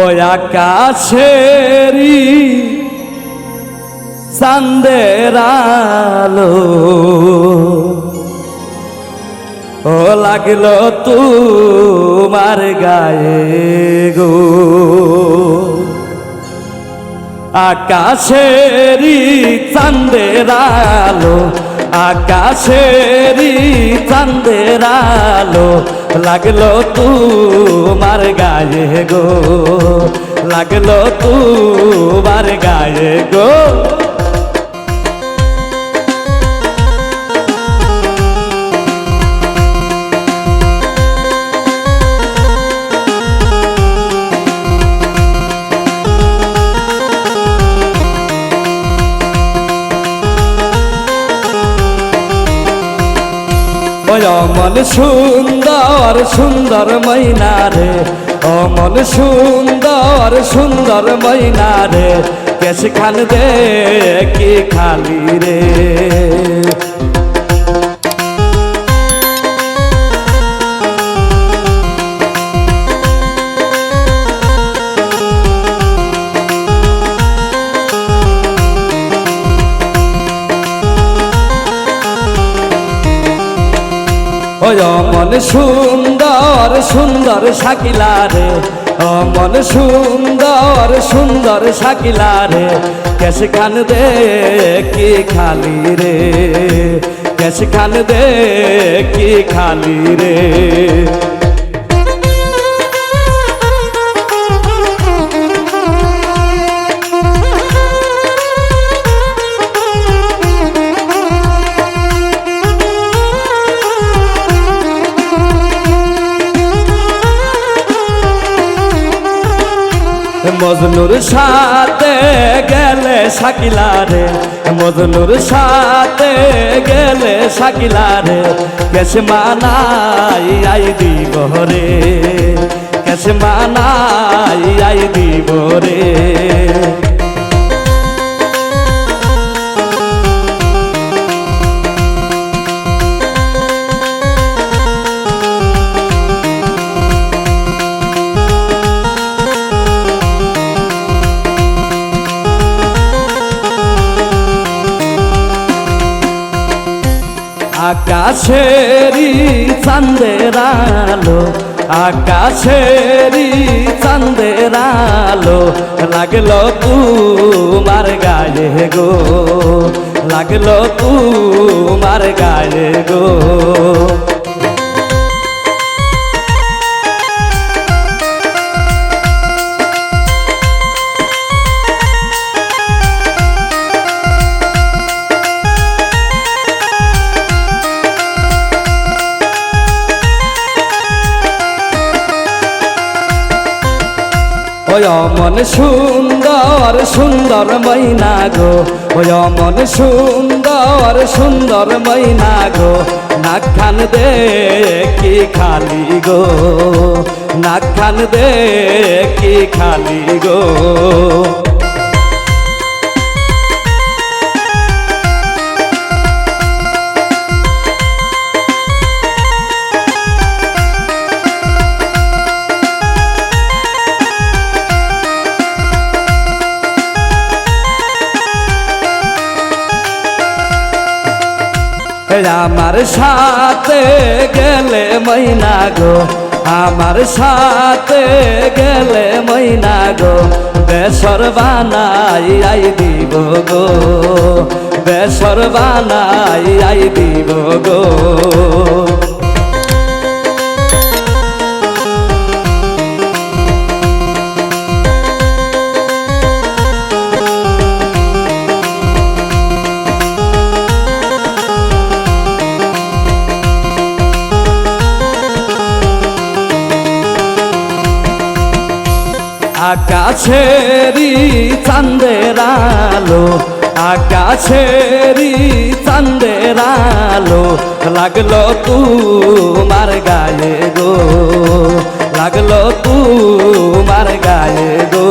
ওই আকাশেরই চাঁদের আলো ও লাগলো তোমার গায়ে গো। আকাশেরই চাঁদের আলো, আকাশেরই চাঁদের আলো লাগলো তোমার গায়ে গো, লাগলো তোমার গায়ে গো। অমন সুন্দর সুন্দর ময়না রে, অমন সুন্দর সুন্দর ময়না রে, কেশ খান দে কি খালি রে। অমন সুন্দর সুন্দর শাকিলা রে, অমন সুন্দর সুন্দর শাকিলা রে, কেশ খান দে কি খালি রে, কেশ খান দে কি খালি রে। মজনুর সাথে গেলে শাকিলা রে, মজনুর সাথে গেলে শাকিলা রে, কেশ মানাই আই দিব রে, কেশ মানাই আই দিব রে। আকাশেরই চাঁদের আলো, আকাশেরই চাঁদের আলো লাগলো তোমার গায়ে গো, লাগলো তোমার গায়ে গো। অমন সুন্দর সুন্দর ময়না গো, অমন সুন্দর সুন্দর ময়না গো, নাক খান দে কি খালি গো, নাক খান দে কি খালি গো। আমার সাথে গেলে ময়না গো, আমার সাথে গেলে ময়না গো, বেসর বানাই আই দিব গো, বেসর বানাই আই দিব গো। আকাশেরই চাঁদের আলো, আকাশেরই চাঁদের আলো লাগলো তোমার গায়ে গো, লাগলো তোমার গায়ে গো।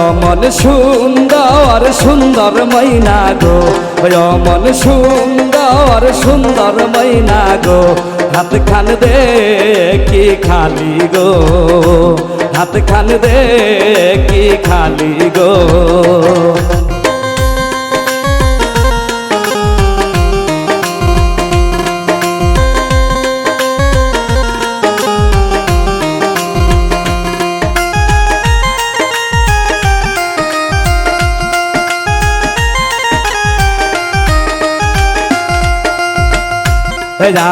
অমন সুন্দর সুন্দর ময়না গো, অমন সুন্দর সুন্দর ময়না গো, হাত খান দে কি খালি গো, হাত খান দে কি খালি গো।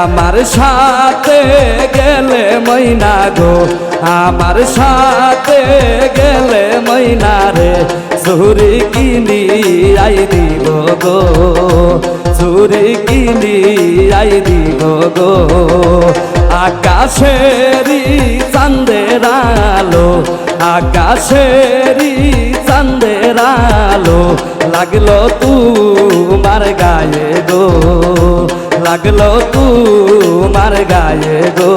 আমার সাথে গেলে ময়না গো, আমার সাথে গেলে ময়না রে, চুরি কিনি আই দিব গো, চুরি কিনি আই দিব গো। আকাশেরি চাঁদের আলো, আকাশেরি চাঁদের আলো, লাগলো তোমার গায়ে গো, লাগলো তোমার গায়ে গো,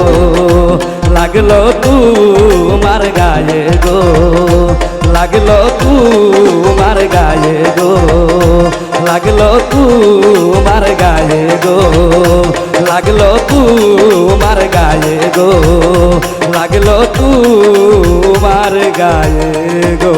লাগলো তোমার গায়ে গো, লাগলো তোমার গায়ে গো, লাগলো তোমার গায়ে গো, লাগলো তোমার গায়ে গো, লাগলো তোমার গায়ে গো।